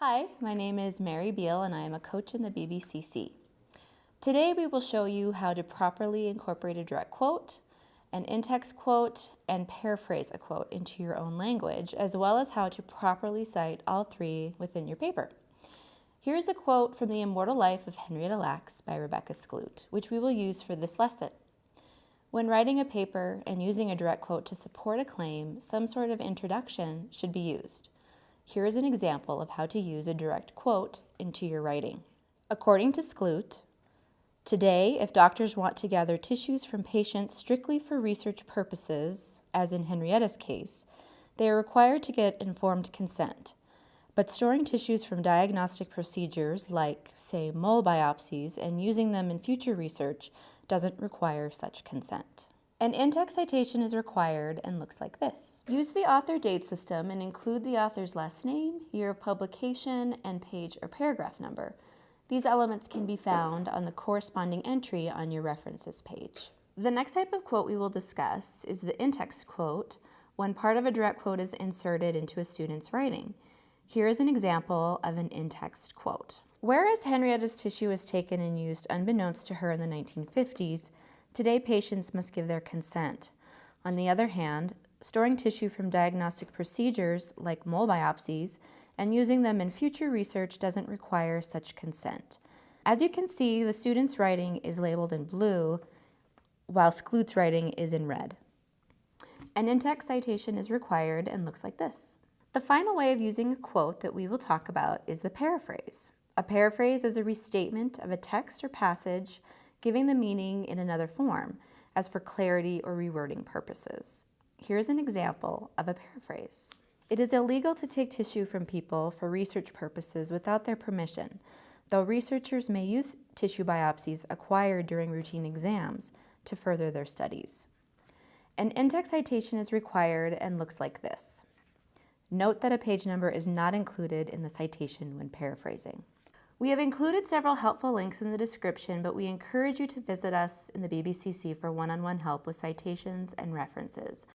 Hi, my name is Mary Beal and I am a coach in the BBCC. Today we will show you how to properly incorporate a direct quote, an in-text quote, and paraphrase a quote into your own language, as well as how to properly cite all three within your paper. Here's a quote from The Immortal Life of Henrietta Lacks by Rebecca Skloot, which we will use for this lesson. When writing a paper and using a direct quote to support a claim, some sort of introduction should be used. Here is an example of how to use a direct quote into your writing. According to Skloot, today, if doctors want to gather tissues from patients strictly for research purposes, as in Henrietta's case, they are required to get informed consent. But storing tissues from diagnostic procedures like, say, mole biopsies and using them in future research doesn't require such consent. An in-text citation is required and looks like this. Use the author date system and include the author's last name, year of publication, and page or paragraph number. These elements can be found on the corresponding entry on your references page. The next type of quote we will discuss is the in-text quote, when part of a direct quote is inserted into a student's writing. Here is an example of an in-text quote. Whereas Henrietta's tissue was taken and used unbeknownst to her in the 1950s, today, patients must give their consent. On the other hand, storing tissue from diagnostic procedures like mole biopsies and using them in future research doesn't require such consent. As you can see, the student's writing is labeled in blue, while Skloot's writing is in red. An in-text citation is required and looks like this. The final way of using a quote that we will talk about is the paraphrase. A paraphrase is a restatement of a text or passage giving the meaning in another form, as for clarity or rewording purposes. Here's an example of a paraphrase. It is illegal to take tissue from people for research purposes without their permission, though researchers may use tissue biopsies acquired during routine exams to further their studies. An in-text citation is required and looks like this. Note that a page number is not included in the citation when paraphrasing. We have included several helpful links in the description, but we encourage you to visit us in the BBCC for one-on-one help with citations and references.